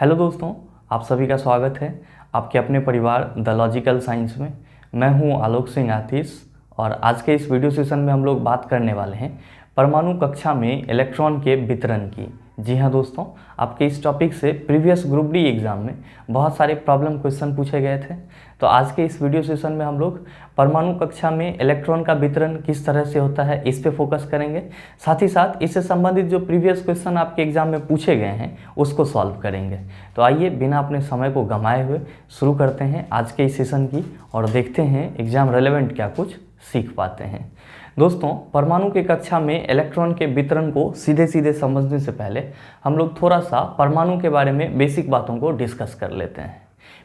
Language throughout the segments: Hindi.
हेलो दोस्तों, आप सभी का स्वागत है आपके अपने परिवार द लॉजिकल साइंस में। मैं हूं आलोक सिंह आतिश और आज के इस वीडियो सेशन में हम लोग बात करने वाले हैं परमाणु कक्षा में इलेक्ट्रॉन के वितरण की। जी हाँ दोस्तों, आपके इस टॉपिक से प्रीवियस ग्रुप डी एग्ज़ाम में बहुत सारे प्रॉब्लम क्वेश्चन पूछे गए थे। तो आज के इस वीडियो सेशन में हम लोग परमाणु कक्षा में इलेक्ट्रॉन का वितरण किस तरह से होता है इस पे फोकस करेंगे। साथ ही साथ इससे संबंधित जो प्रीवियस क्वेश्चन आपके एग्जाम में पूछे गए हैं उसको सॉल्व करेंगे। तो आइए बिना अपने समय को गंवाए हुए शुरू करते हैं आज के इस सेशन की और देखते हैं एग्जाम रेलेवेंट क्या कुछ सीख पाते हैं। दोस्तों, परमाणु की कक्षा में इलेक्ट्रॉन के वितरण को सीधे सीधे समझने से पहले हम लोग थोड़ा सा परमाणु के बारे में बेसिक बातों को डिस्कस कर लेते हैं।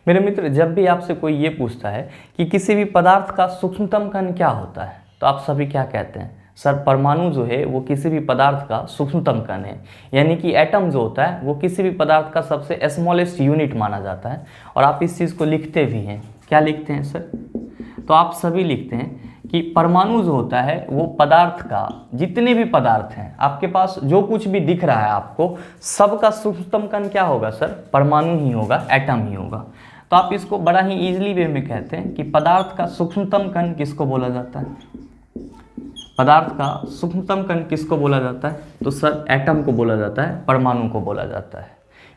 मेरे मित्र, जब भी आपसे कोई ये पूछता है कि किसी भी पदार्थ का सूक्ष्मतम कण क्या होता है, तो आप सभी क्या कहते हैं? सर, परमाणु जो है वो किसी भी पदार्थ का सूक्ष्मतम कण है, यानी कि एटम जो होता है वो किसी भी पदार्थ का सबसे स्मॉलेस्ट यूनिट माना जाता है। और आप इस चीज़ को लिखते भी हैं। क्या लिखते हैं सर? तो आप सभी लिखते हैं कि परमाणु जो होता है वो पदार्थ का, जितने भी पदार्थ हैं आपके पास, जो कुछ भी दिख रहा है आपको, सबका सूक्ष्मतम कण क्या होगा सर? परमाणु ही होगा, एटम ही होगा। तो आप इसको बड़ा ही इजीली वे में कहते हैं कि पदार्थ का सूक्ष्मतम कण किसको बोला जाता है? पदार्थ का सूक्ष्मतम कण किसको बोला जाता है? तो सर एटम को बोला जाता है, परमाणु को बोला जाता है।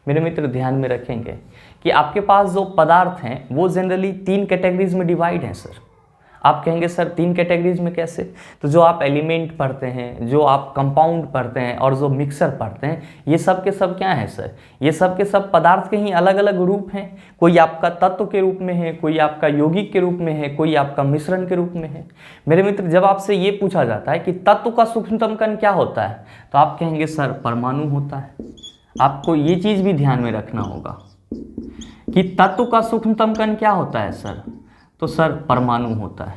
मेरे मित्र ध्यान में रखेंगे कि आपके पास जो पदार्थ हैं वो जनरली 3 कैटेगरीज में डिवाइड हैं सर। आप कहेंगे सर 3 कैटेगरीज में कैसे? तो जो आप एलिमेंट पढ़ते हैं, जो आप कंपाउंड पढ़ते हैं और जो मिक्सर पढ़ते हैं, ये सब के सब क्या हैं सर? ये सब के सब पदार्थ के ही अलग अलग रूप हैं। कोई आपका तत्व के रूप में है, कोई आपका यौगिक के रूप में है, कोई आपका मिश्रण के रूप में है। मेरे मित्र, जब आपसे ये पूछा जाता है कि तत्व का सूक्ष्मतम कण क्या होता है, तो आप कहेंगे सर परमाणु होता है। आपको ये चीज़ भी ध्यान में रखना होगा कि तत्व का सूक्ष्मतम कण क्या होता है सर? तो सर परमाणु होता है।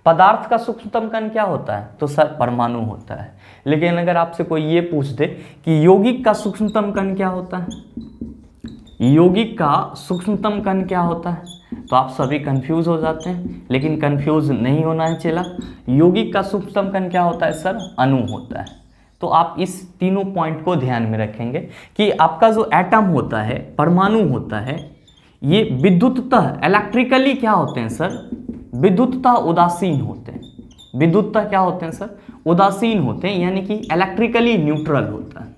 पदार्थ का सूक्ष्मतम कण क्या होता है? तो सर परमाणु होता है। लेकिन अगर आपसे कोई ये पूछ दे कि यौगिक का सूक्ष्मतम कण क्या होता है, यौगिक का सूक्ष्मतम कण क्या होता है, तो आप सभी कंफ्यूज हो जाते हैं। लेकिन कंफ्यूज नहीं होना है चेला। यौगिक का सूक्ष्मतम कण क्या होता है सर? अणु होता है। तो आप इस तीनों पॉइंट को ध्यान में रखेंगे कि आपका जो एटम होता है, परमाणु होता है, ये विद्युततः इलेक्ट्रिकली क्या होते हैं सर? विद्युततः उदासीन होते हैं। विद्युततः क्या होते हैं सर? उदासीन होते हैं, यानी कि इलेक्ट्रिकली न्यूट्रल होता है।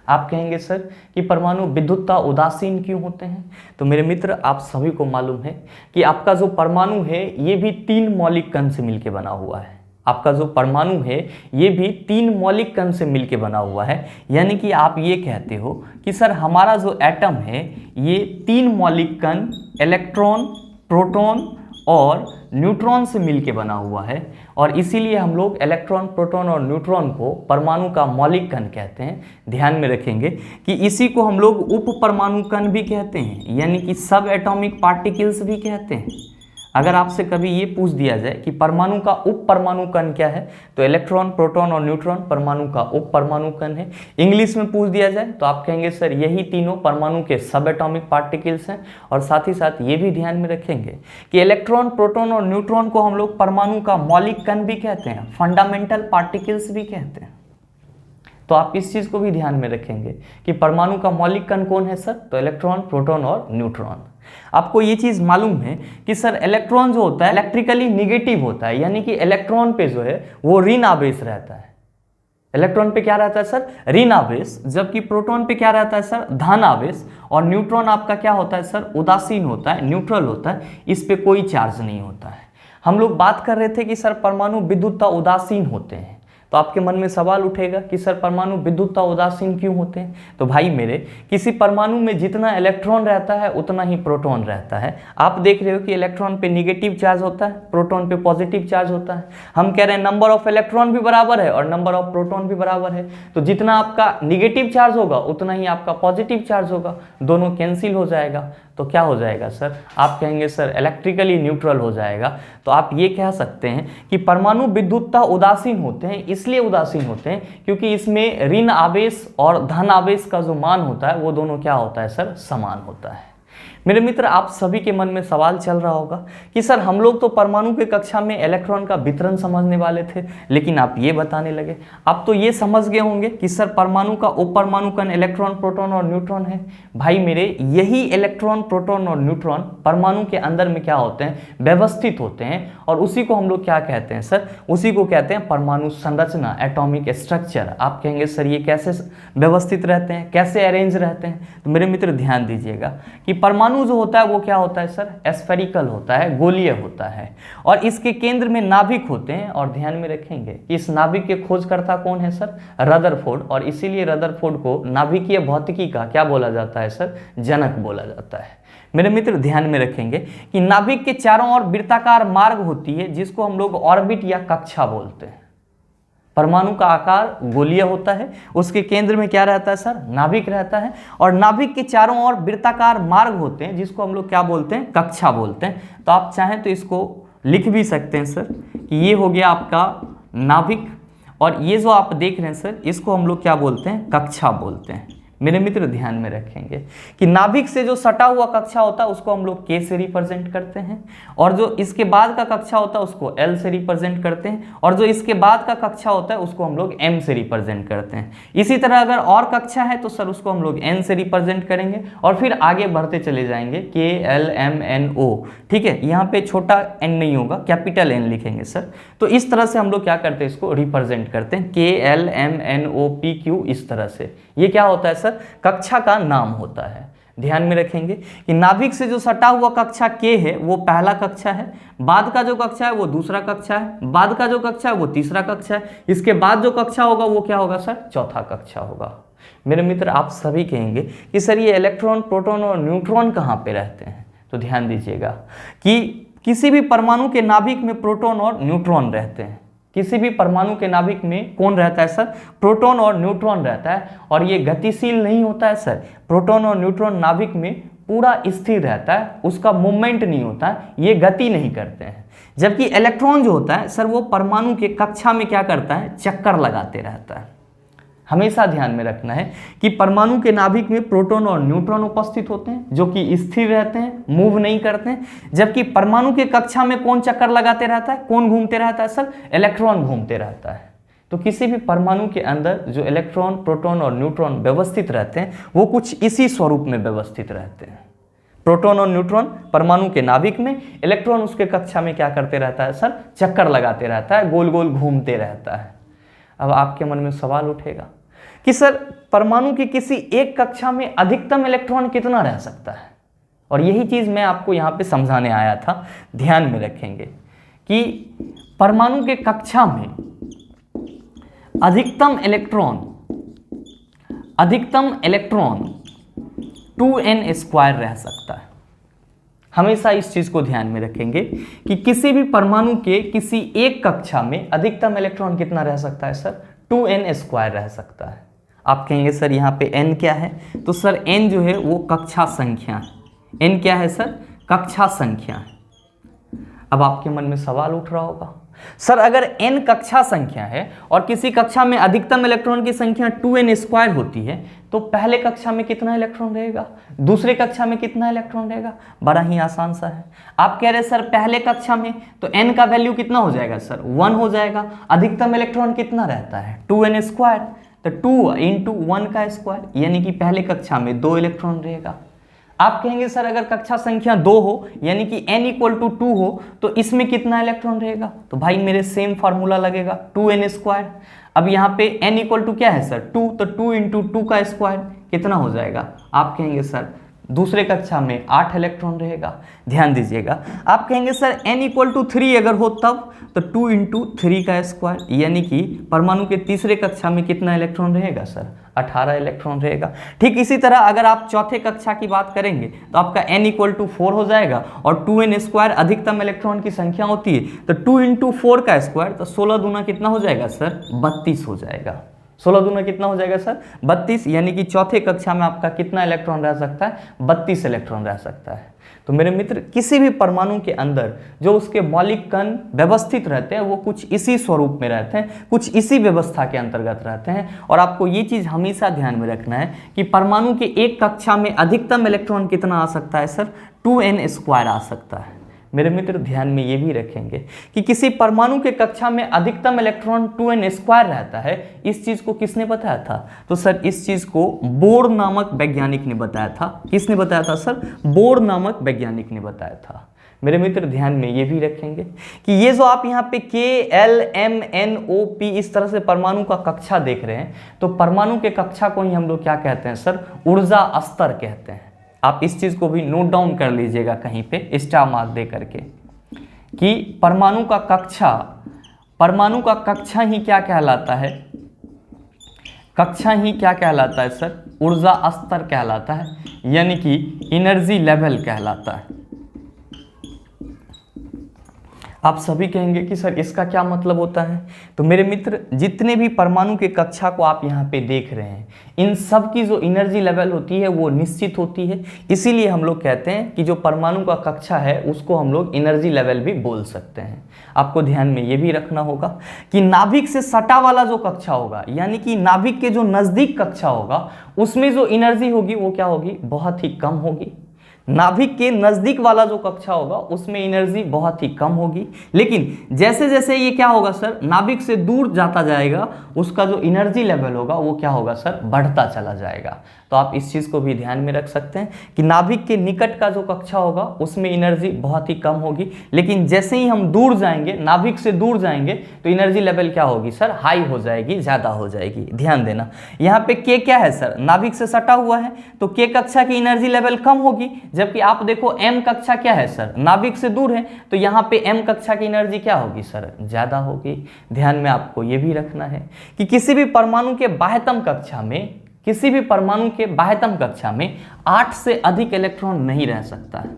आप कहेंगे सर कि परमाणु विद्युततः उदासीन क्यों होते हैं? तो मेरे मित्र, आप सभी को मालूम है कि आपका जो परमाणु है ये भी 3 मौलिक कण से मिलकर बना हुआ है। आपका जो परमाणु है ये भी 3 मौलिक कण से मिलकर बना हुआ है। यानी कि आप ये कहते हो कि सर हमारा जो एटम है ये 3 मौलिक कण, इलेक्ट्रॉन, प्रोटॉन और न्यूट्रॉन से मिलकर बना हुआ है। और इसीलिए हम लोग इलेक्ट्रॉन, प्रोटॉन और न्यूट्रॉन को परमाणु का मौलिक कण कहते हैं। ध्यान में रखेंगे कि इसी को हम लोग उप परमाणु कण भी कहते हैं, यानी कि सब एटॉमिक पार्टिकल्स भी कहते हैं। अगर आपसे कभी ये पूछ दिया जाए कि परमाणु का उप परमाणु कण क्या है, तो इलेक्ट्रॉन, प्रोटॉन और न्यूट्रॉन परमाणु का उप परमाणु कण है। इंग्लिश में पूछ दिया जाए तो आप कहेंगे सर यही तीनों परमाणु के सब एटॉमिक पार्टिकल्स हैं। और साथ ही साथ ये भी ध्यान में रखेंगे कि इलेक्ट्रॉन, प्रोटॉन और न्यूट्रॉन को हम लोग परमाणु का मौलिक कण भी कहते हैं, फंडामेंटल पार्टिकल्स भी कहते हैं। तो आप इस चीज को भी ध्यान में रखेंगे कि परमाणु का मौलिक कण कौन है सर? तो इलेक्ट्रॉन, प्रोटॉन और न्यूट्रॉन। आपको ये चीज मालूम है कि सर इलेक्ट्रॉन जो होता है इलेक्ट्रिकली निगेटिव होता है, यानी कि इलेक्ट्रॉन पे जो है वो ऋण आवेश रहता है। इलेक्ट्रॉन पे क्या रहता है सर? ऋण आवेश। जबकि प्रोटॉन पे क्या रहता है सर? धन आवेश। और न्यूट्रॉन आपका क्या होता है सर? उदासीन होता है, न्यूट्रल होता है, इस पे कोई चार्ज नहीं होता है। हम लोग बात कर रहे थे कि सर परमाणु विद्युततः उदासीन होते हैं। तो आपके मन में सवाल उठेगा कि सर परमाणु विद्युततः उदासीन क्यों होते हैं? तो भाई मेरे, किसी परमाणु में जितना इलेक्ट्रॉन रहता है उतना ही प्रोटॉन रहता है। आप देख रहे हो कि इलेक्ट्रॉन पे निगेटिव चार्ज होता है, प्रोटॉन पे पॉजिटिव चार्ज होता है। हम कह रहे हैं नंबर ऑफ इलेक्ट्रॉन भी बराबर है और नंबर ऑफ प्रोटॉन भी बराबर है। तो जितना आपका निगेटिव चार्ज होगा उतना ही आपका पॉजिटिव चार्ज होगा, दोनों कैंसिल हो जाएगा। तो क्या हो जाएगा सर? आप कहेंगे सर इलेक्ट्रिकली न्यूट्रल हो जाएगा। तो आप ये कह सकते हैं कि परमाणु विद्युततः उदासीन होते हैं। इसलिए उदासीन होते हैं क्योंकि इसमें ऋण आवेश और धन आवेश का जो मान होता है वो दोनों क्या होता है सर? समान होता है। मेरे मित्र, आप सभी के मन में सवाल चल रहा होगा कि सर हम लोग तो परमाणु के कक्षा में इलेक्ट्रॉन का वितरण समझने वाले थे, लेकिन आप ये बताने लगे। आप तो ये समझ गए होंगे कि सर परमाणु का उपपरमाणु कण इलेक्ट्रॉन, प्रोटॉन और न्यूट्रॉन है। भाई मेरे, यही इलेक्ट्रॉन, प्रोटॉन और न्यूट्रॉन परमाणु के अंदर में क्या होते हैं, व्यवस्थित होते हैं, और उसी को हम लोग क्या कहते हैं सर, उसी को कहते हैं परमाणु संरचना, एटॉमिक स्ट्रक्चर। आप कहेंगे सर ये कैसे व्यवस्थित रहते हैं, कैसे अरेंज रहते हैं? तो मेरे मित्र ध्यान दीजिएगा कि परमाणु जो होता है वो क्या होता है सर, स्फेरिकल होता है, गोलीय होता है, और इसके केंद्र में नाभिक होते हैं। और ध्यान में रखेंगे कि इस नाभिक के खोजकर्ता कौन है सर, रदरफोर्ड, और इसीलिए रदरफोर्ड को नाभिकीय भौतिकी का क्या बोला जाता है सर, जनक बोला जाता है। मेरे मित्र ध्यान में रखेंगे कि नाभिक के चारों ओर वृत्ताकार मार्ग होती है, जिसको हम लोग ऑर्बिट या कक्षा बोलते हैं। परमाणु का आकार गोलीय होता है, उसके केंद्र में क्या रहता है सर, नाभिक रहता है, और नाभिक के चारों ओर वृत्ताकार मार्ग होते हैं, जिसको हम लोग क्या बोलते हैं, कक्षा बोलते हैं। तो आप चाहें तो इसको लिख भी सकते हैं सर कि ये हो गया आपका नाभिक, और ये जो आप देख रहे हैं सर, इसको हम लोग क्या बोलते हैं, कक्षा बोलते हैं। मेरे मित्र ध्यान में रखेंगे कि नाभिक से जो सटा हुआ कक्षा होता है उसको हम लोग K से रिप्रेजेंट करते हैं, और जो इसके बाद का कक्षा होता है उसको L से रिप्रेजेंट करते हैं, और जो इसके बाद का कक्षा होता है उसको हम लोग M से रिप्रेजेंट करते हैं। इसी तरह अगर और कक्षा है तो सर उसको हम लोग N से रिप्रेजेंट करेंगे, और फिर आगे बढ़ते चले जाएंगे K L M N O। ठीक है, यहाँ पे छोटा n नहीं होगा, कैपिटल N लिखेंगे सर। तो इस तरह से हम लोग क्या करते हैं, इसको रिप्रेजेंट करते हैं, K L M N O P Q, इस तरह से। ये क्या होता है सर, कक्षा का नाम होता है। ध्यान में रखेंगे कि नाभिक से जो सटा हुआ कक्षा K है वो पहला कक्षा है, बाद का जो कक्षा है वो दूसरा कक्षा है, बाद का जो कक्षा है वो तीसरा कक्षा है, इसके बाद जो कक्षा होगा वो क्या होगा सर, चौथा कक्षा होगा। मेरे मित्र, आप सभी कहेंगे कि सर ये इलेक्ट्रॉन, प्रोटॉन और न्यूट्रॉन कहाँ पे रहते हैं? तो ध्यान दीजिएगा कि किसी भी परमाणु के नाभिक में प्रोटॉन और न्यूट्रॉन रहते हैं। किसी भी परमाणु के नाभिक में कौन रहता है सर, प्रोटॉन और न्यूट्रॉन रहता है, और ये गतिशील नहीं होता है सर। प्रोटॉन और न्यूट्रॉन नाभिक में पूरा स्थिर रहता है, उसका मूवमेंट नहीं होता है, ये गति नहीं करते हैं। जबकि इलेक्ट्रॉन जो होता है सर, वो परमाणु के कक्षा में क्या करता है, चक्कर लगाते रहता है। हमेशा ध्यान में रखना है कि परमाणु के नाभिक में प्रोटॉन और न्यूट्रॉन उपस्थित होते हैं, जो कि स्थिर रहते हैं, मूव नहीं करते हैं। जबकि परमाणु के कक्षा में कौन चक्कर लगाते रहता है, कौन घूमते रहता है सर, इलेक्ट्रॉन घूमते रहता है। तो किसी भी परमाणु के अंदर जो इलेक्ट्रॉन, प्रोटॉन और न्यूट्रॉन व्यवस्थित रहते हैं वो कुछ इसी स्वरूप में व्यवस्थित रहते हैं। प्रोटॉन और न्यूट्रॉन परमाणु के नाभिक में, इलेक्ट्रॉन उसके कक्षा में क्या करते रहता है सर, चक्कर लगाते रहता है, गोल गोल घूमते रहता है। अब आपके मन में सवाल उठेगा कि सर परमाणु की किसी एक कक्षा में अधिकतम इलेक्ट्रॉन कितना रह सकता है? और यही चीज मैं आपको यहाँ पे समझाने आया था। ध्यान में रखेंगे कि परमाणु के कक्षा में अधिकतम इलेक्ट्रॉन 2n² रह सकता है। हमेशा इस चीज को ध्यान में रखेंगे कि किसी भी परमाणु के किसी एक कक्षा में अधिकतम इलेक्ट्रॉन कितना रह सकता है सर, 2n² रह सकता है। आप कहेंगे सर यहाँ पे n क्या है? तो सर n जो है वो कक्षा संख्या है। n क्या है सर? कक्षा संख्या है। अब आपके मन में सवाल उठ रहा होगा, सर अगर n कक्षा संख्या है और किसी कक्षा में अधिकतम इलेक्ट्रॉन की संख्या 2n² होती है तो पहले कक्षा में कितना इलेक्ट्रॉन रहेगा, दूसरे कक्षा में कितना इलेक्ट्रॉन रहेगा? बड़ा ही आसान सा है। आप कह रहे सर पहले कक्षा में तो n का वैल्यू कितना हो जाएगा सर, 1 हो जाएगा। अधिकतम इलेक्ट्रॉन कितना रहता है, 2n², तो 2 × 1 का स्क्वायर, यानी कि पहले कक्षा में 2 इलेक्ट्रॉन रहेगा। आप कहेंगे सर अगर कक्षा संख्या 2 हो यानी कि n = 2 हो तो इसमें कितना इलेक्ट्रॉन रहेगा? तो भाई मेरे सेम फार्मूला लगेगा, 2n²। अब यहाँ पे n = क्या है सर, 2, तो 2 × 2 का स्क्वायर कितना हो जाएगा? आप कहेंगे सर दूसरे कक्षा में 8 इलेक्ट्रॉन रहेगा। ध्यान दीजिएगा, आप कहेंगे सर n = 3 अगर हो तब, तो 2 × 3 का स्क्वायर, यानी कि परमाणु के तीसरे कक्षा में कितना इलेक्ट्रॉन रहेगा सर, 18 इलेक्ट्रॉन रहेगा। ठीक इसी तरह अगर आप चौथे कक्षा की बात करेंगे तो आपका n = 4 हो जाएगा, और 2n² अधिकतम इलेक्ट्रॉन की संख्या होती है, तो 2 × 4 का स्क्वायर, तो 16 दूना कितना हो जाएगा सर, 32 हो जाएगा। 16 दूना कितना हो जाएगा सर 32, यानी कि चौथे कक्षा में आपका कितना इलेक्ट्रॉन रह सकता है 32 इलेक्ट्रॉन रह सकता है। तो मेरे मित्र किसी भी परमाणु के अंदर जो उसके मौलिक कण व्यवस्थित रहते हैं वो कुछ इसी स्वरूप में रहते हैं, कुछ इसी व्यवस्था के अंतर्गत रहते हैं। और आपको ये चीज हमेशा ध्यान में रखना है कि परमाणु के एक कक्षा में अधिकतम इलेक्ट्रॉन कितना आ सकता है सर 2n² आ सकता है। मेरे मित्र ध्यान में ये भी रखेंगे कि किसी परमाणु के कक्षा में अधिकतम इलेक्ट्रॉन 2n² रहता है। इस चीज को किसने बताया था? तो सर इस चीज को बोर नामक वैज्ञानिक ने बताया था। किसने बताया था सर? बोर नामक वैज्ञानिक ने बताया था। मेरे मित्र ध्यान में ये भी रखेंगे कि ये जो आप यहाँ पे KLMNOP इस तरह से परमाणु का कक्षा देख रहे हैं, तो परमाणु के कक्षा को ही हम लोग क्या कहते हैं सर? ऊर्जा स्तर कहते हैं। आप इस चीज को भी नोट डाउन कर लीजिएगा कहीं पे स्टार मार्क दे करके कि परमाणु का कक्षा ही क्या कहलाता है? कक्षा ही क्या कहलाता है सर? ऊर्जा स्तर कहलाता है, यानी कि एनर्जी लेवल कहलाता है। आप सभी कहेंगे कि सर इसका क्या मतलब होता है? तो मेरे मित्र जितने भी परमाणु के कक्षा को आप यहाँ पे देख रहे हैं, इन सब की जो एनर्जी लेवल होती है वो निश्चित होती है। इसीलिए हम लोग कहते हैं कि जो परमाणु का कक्षा है उसको हम लोग एनर्जी लेवल भी बोल सकते हैं। आपको ध्यान में ये भी रखना होगा कि नाभिक से सटा वाला जो कक्षा होगा, यानी कि नाभिक के जो नजदीक कक्षा होगा, उसमें जो एनर्जी होगी वो क्या होगी? बहुत ही कम होगी। नाभिक के नजदीक वाला जो कक्षा होगा उसमें एनर्जी बहुत ही कम होगी। लेकिन जैसे जैसे ये क्या होगा सर? नाभिक से दूर जाता जाएगा, उसका जो एनर्जी लेवल होगा वो क्या होगा सर? बढ़ता चला जाएगा। तो आप इस चीज को भी ध्यान में रख सकते हैं कि नाभिक के निकट का जो कक्षा होगा उसमें एनर्जी बहुत ही कम होगी, लेकिन जैसे ही हम दूर जाएंगे, नाभिक से दूर जाएंगे, तो एनर्जी लेवल क्या होगी सर? हाई हो जाएगी, ज्यादा हो जाएगी। ध्यान देना, यहाँ पे के क्या है सर? नाभिक से सटा हुआ है, तो के कक्षा की एनर्जी लेवल कम होगी। जबकि आप देखो एम कक्षा क्या है सर? नाभिक से दूर है, तो यहाँ पे एम कक्षा की एनर्जी क्या होगी सर? ज्यादा होगी। ध्यान में आपको ये भी रखना है कि किसी भी परमाणु के बाह्यतम कक्षा में 8 से अधिक इलेक्ट्रॉन नहीं रह सकता है।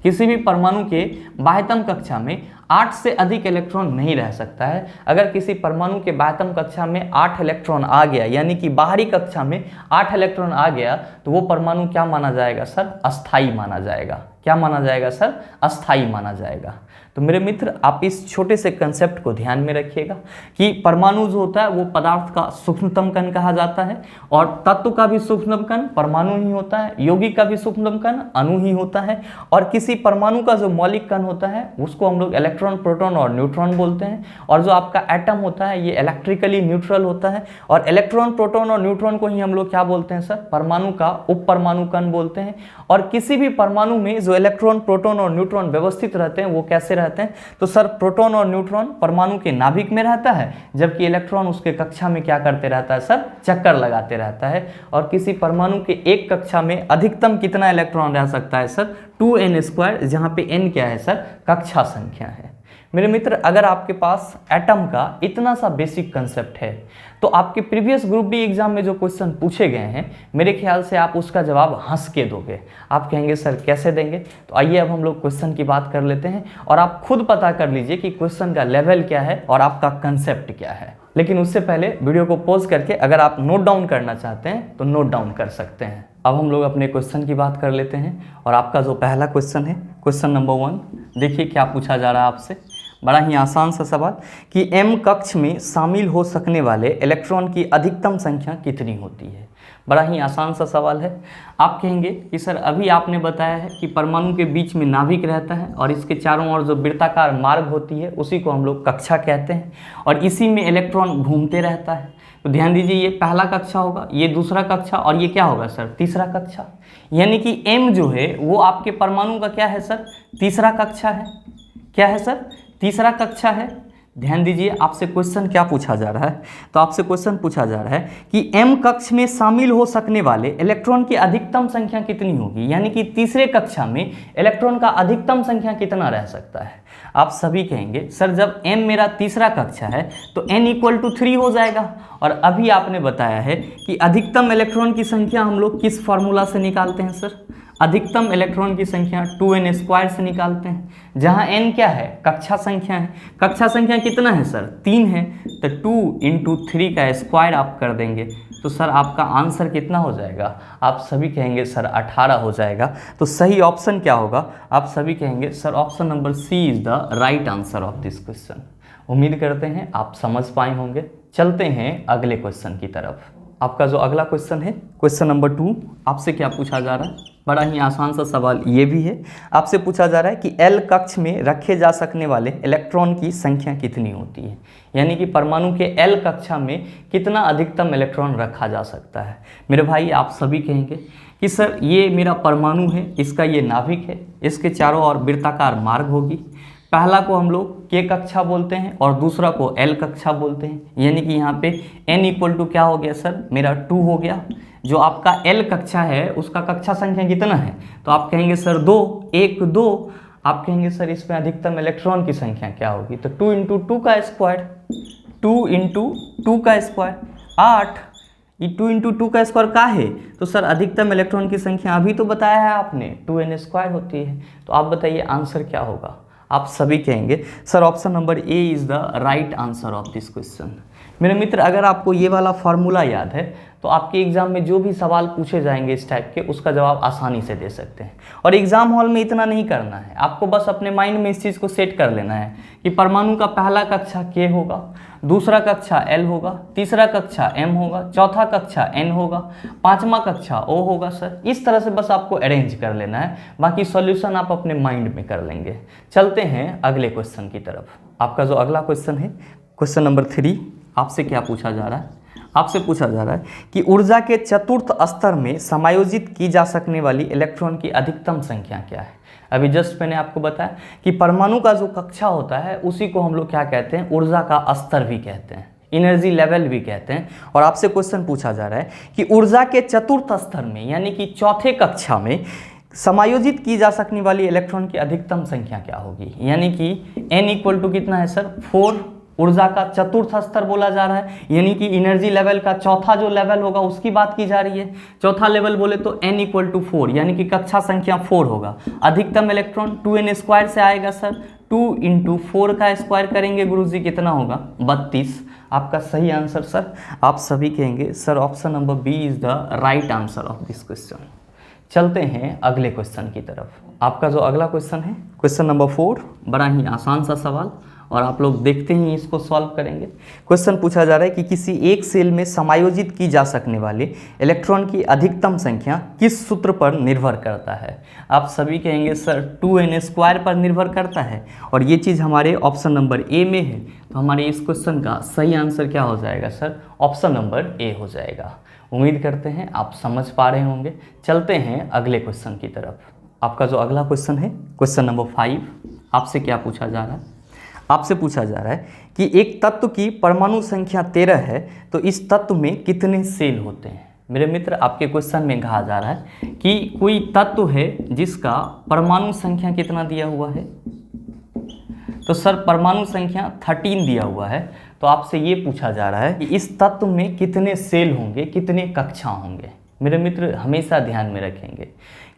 किसी भी परमाणु के बाह्यतम कक्षा में 8 से अधिक इलेक्ट्रॉन नहीं रह सकता है। अगर किसी परमाणु के बाह्यतम कक्षा में 8 इलेक्ट्रॉन आ गया, यानी कि बाहरी कक्षा में 8 इलेक्ट्रॉन आ गया, तो वो परमाणु क्या माना जाएगा सर? अस्थाई माना जाएगा। क्या माना जाएगा सर? अस्थाई माना जाएगा। तो मेरे मित्र आप इस छोटे से कंसेप्ट को ध्यान में रखिएगा कि परमाणु जो होता है वो पदार्थ का सूक्ष्मतम कण कहा जाता है, और तत्व का भी सूक्ष्मतम कण परमाणु ही होता है, यौगिक का भी सूक्ष्मतम कण अणु ही होता है, और किसी परमाणु का जो मौलिक कण होता है उसको हम लोग इलेक्ट्रॉन, प्रोटॉन और न्यूट्रॉन बोलते हैं। और जो आपका एटम होता है ये इलेक्ट्रिकली न्यूट्रल होता है, और इलेक्ट्रॉन, प्रोटॉन और न्यूट्रॉन को ही हम लोग क्या बोलते हैं सर? परमाणु का उप परमाणु कण बोलते हैं। और किसी भी परमाणु में जो इलेक्ट्रॉन, प्रोटॉन और न्यूट्रॉन व्यवस्थित रहते हैं वो कैसे रहते हैं? तो सर प्रोटॉन और न्यूट्रॉन परमाणु के नाभिक में रहता है, जबकि इलेक्ट्रॉन उसके कक्षा में क्या करते रहता है सर? चक्कर लगाते रहता है। और किसी परमाणु के एक कक्षा में अधिकतम कितना इलेक्ट्रॉन रह सकता है सर? 2n², जहां पे n क्या है सर? कक्षा संख्या है। मेरे मित्र अगर आपके पास एटम का इतना सा बेसिक कंसेप्ट है, तो आपके प्रीवियस ग्रुप डी एग्जाम में जो क्वेश्चन पूछे गए हैं, मेरे ख्याल से आप उसका जवाब हंस के दोगे। आप कहेंगे सर कैसे देंगे? तो आइए अब हम लोग क्वेश्चन की बात कर लेते हैं, और आप खुद पता कर लीजिए कि क्वेश्चन का लेवल क्या है और आपका कंसेप्ट क्या है। लेकिन उससे पहले वीडियो को पॉज करके अगर आप नोट डाउन करना चाहते हैं तो नोट डाउन कर सकते हैं। अब हम लोग अपने क्वेश्चन की बात कर लेते हैं, और आपका जो पहला क्वेश्चन है, क्वेश्चन नंबर 1, देखिए क्या पूछा जा रहा है आपसे। बड़ा ही आसान सा सवाल कि m कक्ष में शामिल हो सकने वाले इलेक्ट्रॉन की अधिकतम संख्या कितनी होती है। बड़ा ही आसान सा सवाल है। आप कहेंगे कि सर अभी आपने बताया है कि परमाणु के बीच में नाभिक रहता है, और इसके चारों ओर जो वृत्ताकार मार्ग होती है उसी को हम लोग कक्षा कहते हैं, और इसी में इलेक्ट्रॉन घूमते रहता है। तो ध्यान दीजिए, ये पहला कक्षा होगा, ये दूसरा कक्षा, और ये क्या होगा सर? तीसरा कक्षा। यानी कि m जो है वो आपके परमाणु का क्या है सर? तीसरा कक्षा है। क्या है सर? तीसरा कक्षा है। ध्यान दीजिए, आपसे क्वेश्चन क्या पूछा जा रहा है? तो आपसे क्वेश्चन पूछा जा रहा है कि m कक्ष में शामिल हो सकने वाले इलेक्ट्रॉन की अधिकतम संख्या कितनी होगी, यानी कि तीसरे कक्षा में इलेक्ट्रॉन का अधिकतम संख्या कितना रह सकता है। आप सभी कहेंगे सर जब m मेरा तीसरा कक्षा है तो n = 3 हो जाएगा, और अभी आपने बताया है कि अधिकतम इलेक्ट्रॉन की संख्या हम लोग किस फॉर्मूला से निकालते हैं सर? अधिकतम इलेक्ट्रॉन की संख्या 2n² से निकालते हैं, जहां n क्या है, कक्षा संख्या है। कक्षा संख्या कितना है सर, 3 है, तो 2 × 3 का स्क्वायर आप कर देंगे तो सर आपका आंसर कितना हो जाएगा, आप सभी कहेंगे सर 18 हो जाएगा। तो सही ऑप्शन क्या होगा, आप सभी कहेंगे sir option number C is the right answer of this question. उम्मीद करते हैं आप समझ पाए होंगे। चलते हैं अगले क्वेश्चन की तरफ। आपका जो अगला क्वेश्चन है, क्वेश्चन नंबर 2, आपसे क्या पूछा जा रहा है, बड़ा ही आसान सा सवाल ये भी है। आपसे पूछा जा रहा है कि L कक्ष में रखे जा सकने वाले इलेक्ट्रॉन की संख्या कितनी होती है, यानी कि परमाणु के L कक्षा में कितना अधिकतम इलेक्ट्रॉन रखा जा सकता है। मेरे भाई आप सभी कहेंगे कि सर ये मेरा परमाणु है, इसका ये नाभिक है, इसके चारों ओर वृत्ताकार मार्ग होगी। पहला को हम लोग K कक्षा बोलते हैं और दूसरा को L कक्षा बोलते हैं, यानी कि यहाँ पे n = क्या हो गया सर, मेरा 2 हो गया। जो आपका L कक्षा है उसका कक्षा संख्या कितना है, तो आप कहेंगे सर 2, 1 2। आप कहेंगे सर इसमें अधिकतम इलेक्ट्रॉन की संख्या क्या होगी, तो 2 × 2 का स्क्वायर, 2 × 2 का स्क्वायर 8। ये 2 × 2 का स्क्वायर का है, तो सर अधिकतम इलेक्ट्रॉन की संख्या अभी तो बताया है आपने 2n² होती है। तो आप बताइए आंसर क्या होगा। आप सभी कहेंगे sir option number A is the right answer of this question. मेरे मित्र, अगर आपको ये वाला फार्मूला याद है तो आपके एग्जाम में जो भी सवाल पूछे जाएंगे इस टाइप के, उसका जवाब आसानी से दे सकते हैं। और एग्जाम हॉल में इतना नहीं करना है, आपको बस अपने माइंड में इस चीज़ को सेट कर लेना है कि परमाणु का पहला कक्षा K होगा, दूसरा कक्षा L होगा, तीसरा कक्षा M होगा, चौथा कक्षा N होगा, पांचवा कक्षा O होगा। सर इस तरह से बस आपको अरेंज कर लेना है, बाकी सॉल्यूशन आप अपने माइंड में कर लेंगे। चलते हैं अगले क्वेश्चन की तरफ। आपका जो अगला क्वेश्चन है, क्वेश्चन नंबर 3, आपसे क्या पूछा जा रहा है, आपसे पूछा जा रहा है कि ऊर्जा के चतुर्थ स्तर में समायोजित की जा सकने वाली इलेक्ट्रॉन की अधिकतम संख्या क्या है। अभी जस्ट मैंने आपको बताया कि परमाणु का जो कक्षा होता है उसी को हम लोग क्या कहते हैं, ऊर्जा का स्तर भी कहते हैं, एनर्जी लेवल भी कहते हैं। और आपसे क्वेश्चन पूछा जा रहा है कि ऊर्जा के चतुर्थ स्तर में यानी कि चौथे कक्षा में समायोजित की जा सकने वाली इलेक्ट्रॉन की अधिकतम संख्या क्या होगी, यानी कि n = कितना है सर, 4। ऊर्जा का चतुर्थ स्तर बोला जा रहा है, यानी कि एनर्जी लेवल का चौथा जो लेवल होगा उसकी बात की जा रही है। चौथा लेवल बोले तो n = 4, यानी कि कक्षा संख्या 4 होगा। अधिकतम इलेक्ट्रॉन 2n² से आएगा सर, 2 × 4 का स्क्वायर करेंगे गुरुजी, कितना होगा, 32। आपका सही आंसर सर, आप सभी कहेंगे sir option number B is the right answer of this question. चलते हैं अगले क्वेश्चन की तरफ। आपका जो अगला क्वेश्चन है, क्वेश्चन नंबर 4, बड़ा ही आसान सा सवाल, और आप लोग देखते ही इसको सॉल्व करेंगे। क्वेश्चन पूछा जा रहा है कि किसी एक सेल में समायोजित की जा सकने वाले इलेक्ट्रॉन की अधिकतम संख्या किस सूत्र पर निर्भर करता है। आप सभी कहेंगे सर 2n² पर निर्भर करता है, और ये चीज़ हमारे ऑप्शन नंबर ए में है। तो हमारे इस क्वेश्चन का सही आंसर क्या हो जाएगा सर, ऑप्शन नंबर ए हो जाएगा। उम्मीद करते हैं आप समझ पा रहे होंगे। चलते हैं अगले क्वेश्चन की तरफ। आपका जो अगला क्वेश्चन है, क्वेश्चन नंबर 5, आपसे क्या पूछा जा रहा है, आपसे पूछा जा रहा है कि एक तत्व की परमाणु संख्या 13 है, तो इस तत्व में कितने सेल होते हैं। मेरे मित्र, आपके क्वेश्चन में कहा जा रहा है कि कोई तत्व है जिसका परमाणु संख्या कितना दिया हुआ है, तो सर परमाणु संख्या 13 दिया हुआ है। तो आपसे ये पूछा जा रहा है कि इस तत्व में कितने सेल होंगे, कितने कक्षा होंगे। मेरे मित्र, हमेशा ध्यान में रखेंगे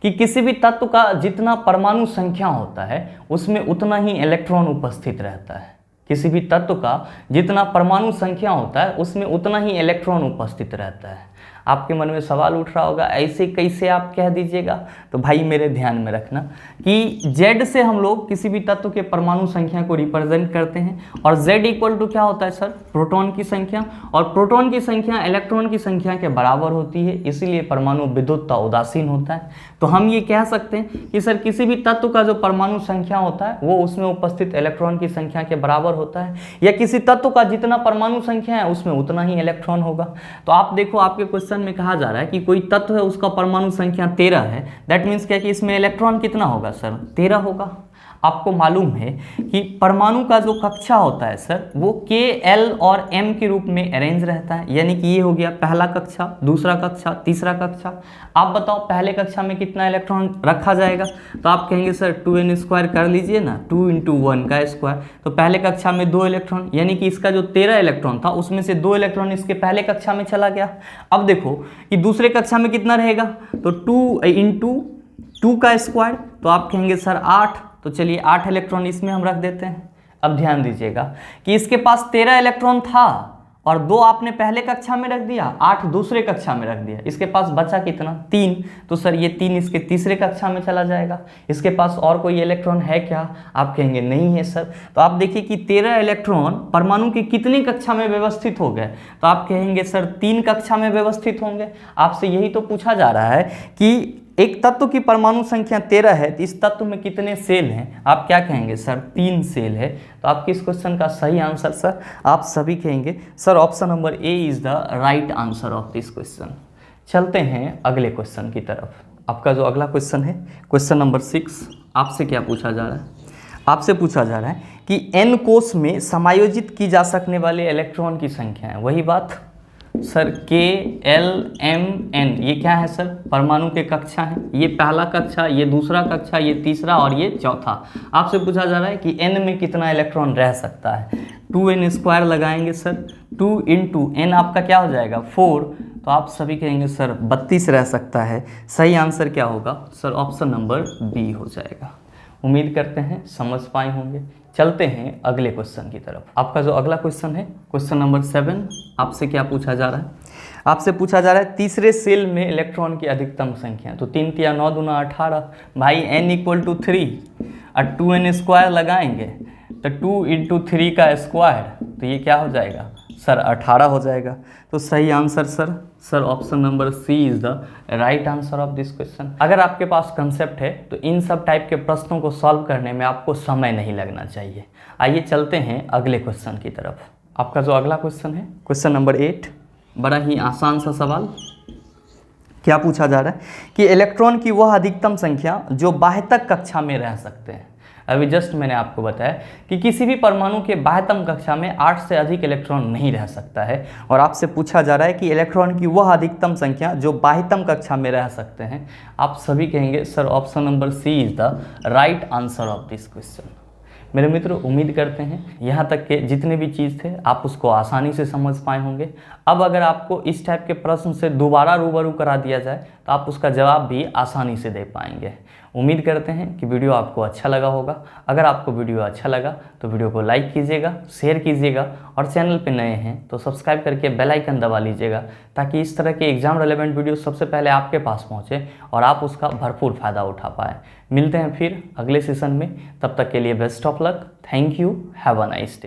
कि किसी भी तत्व का जितना परमाणु संख्या होता है उसमें उतना ही इलेक्ट्रॉन उपस्थित रहता है। किसी भी तत्व का जितना परमाणु संख्या होता है उसमें उतना ही इलेक्ट्रॉन उपस्थित रहता है। आपके मन में सवाल उठ रहा होगा ऐसे कैसे आप कह दीजिएगा, तो भाई मेरे ध्यान में रखना कि Z से हम लोग किसी भी तत्व के परमाणु संख्या को रिप्रेजेंट करते हैं, और Z = क्या होता है सर, प्रोटॉन की संख्या, और प्रोटॉन की संख्या इलेक्ट्रॉन की संख्या के बराबर होती है, इसीलिए परमाणु विद्युतता उदासीन होता है। तो हम ये कह सकते हैं कि सर किसी भी तत्व का जो परमाणु संख्या होता है वो उसमें उपस्थित इलेक्ट्रॉन की संख्या के बराबर होता है, या किसी तत्व का जितना परमाणु संख्या है उसमें उतना ही इलेक्ट्रॉन होगा। तो आप देखो, आपके क्वेश्चन में कहा जा रहा है कि कोई तत्व है उसका परमाणु संख्या 13 है, दैट मीन्स क्या कि इसमें इलेक्ट्रॉन कितना होगा सर, 13 होगा। आपको मालूम है कि परमाणु का जो कक्षा होता है सर वो K, L और M के रूप में अरेंज रहता है, यानी कि ये हो गया पहला कक्षा, दूसरा कक्षा, तीसरा कक्षा। आप बताओ पहले कक्षा में कितना इलेक्ट्रॉन रखा जाएगा, तो आप कहेंगे सर 2n² कर लीजिए ना, 2 × 1 का स्क्वायर। तो पहले कक्षा में 2 इलेक्ट्रॉन, यानी कि इसका जो 13 इलेक्ट्रॉन था उसमें से 2 इलेक्ट्रॉन इसके पहले कक्षा में चला गया। अब देखो कि दूसरे कक्षा में कितना रहेगा, तो 2 × 2 का स्क्वायर तो आप कहेंगे सर 8, तो चलिए 8 इलेक्ट्रॉन इसमें हम रख देते हैं। अब ध्यान दीजिएगा कि इसके पास 13 इलेक्ट्रॉन था और 2 आपने पहले कक्षा में रख दिया, 8 दूसरे कक्षा में रख दिया, इसके पास बचा कितना 3, तो सर ये 3 इसके तीसरे कक्षा में चला जाएगा। इसके पास और कोई इलेक्ट्रॉन है क्या, आप कहेंगे नहीं है सर। तो आप देखिए कि 13 इलेक्ट्रॉन परमाणु की कितनी कक्षा में व्यवस्थित हो गए, तो आप कहेंगे सर 3 कक्षा में व्यवस्थित होंगे। आपसे यही तो पूछा जा रहा है कि एक तत्व की परमाणु संख्या 13 है, तो इस तत्व में कितने सेल हैं, आप क्या कहेंगे सर 3 सेल है। तो आपके इस क्वेश्चन का सही आंसर सर आप सभी कहेंगे sir option number A is the right answer of this question. चलते हैं अगले क्वेश्चन की तरफ। आपका जो अगला क्वेश्चन है क्वेश्चन नंबर 6, आपसे क्या पूछा जा रहा है, आपसे पूछा जा रहा है कि n कोश में समायोजित की जा सकने वाले इलेक्ट्रॉन की संख्या है। वही बात sir K L M N, ये क्या है सर, परमाणु के कक्षा है, ये पहला कक्षा, ये दूसरा कक्षा, ये तीसरा और ये चौथा। आपसे पूछा जा रहा है कि n में कितना इलेक्ट्रॉन रह सकता है। 2n स्क्वायर लगाएंगे सर, 2 इंटू n आपका क्या हो जाएगा 4, तो आप सभी कहेंगे सर 32 रह सकता है। सही आंसर क्या होगा सर, ऑप्शन नंबर बी हो जाएगा। उम्मीद करते हैं समझ पाए होंगे। चलते हैं अगले क्वेश्चन की तरफ। आपका जो अगला क्वेश्चन है क्वेश्चन नंबर 7, आपसे क्या पूछा जा रहा है, आपसे पूछा जा रहा है तीसरे सेल में इलेक्ट्रॉन की अधिकतम संख्या। तो 3 तिया 9 दूना 18, भाई n = 3 और 2n स्क्वायर लगाएंगे तो 2 इंटू 3 का स्क्वायर, तो ये क्या हो जाएगा सर 18 हो जाएगा। तो सही answer sir option number C is the right answer of this question. अगर आपके पास कंसेप्ट है तो इन सब टाइप के प्रश्नों को सॉल्व करने में आपको समय नहीं लगना चाहिए। आइए चलते हैं अगले क्वेश्चन की तरफ। आपका जो अगला क्वेश्चन है क्वेश्चन नंबर 8, बड़ा ही आसान सा सवाल। क्या पूछा जा रहा है कि इलेक्ट्रॉन की वह अधिकतम संख्या जो बाह्यतक कक्षा में रह सकते हैं। अभी जस्ट मैंने आपको बताया कि किसी भी परमाणु के बाह्यतम कक्षा में 8 से अधिक इलेक्ट्रॉन नहीं रह सकता है, और आपसे पूछा जा रहा है कि इलेक्ट्रॉन की वह अधिकतम संख्या जो बाह्यतम कक्षा में रह सकते हैं। आप सभी कहेंगे sir option number C is the right answer of this question. मेरे मित्र उम्मीद करते हैं यहाँ तक के जितने भी चीज़ थे आप उसको आसानी से समझ पाए होंगे। अब अगर आपको इस टाइप के प्रश्न से दोबारा रूबरू करा दिया जाए तो आप उसका जवाब भी आसानी से दे पाएंगे। उम्मीद करते हैं कि वीडियो आपको अच्छा लगा होगा। अगर आपको वीडियो अच्छा लगा तो वीडियो को लाइक कीजिएगा, शेयर कीजिएगा, और चैनल पे नए हैं तो सब्सक्राइब करके बेल आइकन दबा लीजिएगा, ताकि इस तरह के एग्जाम रिलेवेंट वीडियो सबसे पहले आपके पास पहुँचे और आप उसका भरपूर फ़ायदा उठा पाएँ। मिलते हैं फिर अगले सेशन में, तब तक के लिए best of luck. Thank you, have a nice day.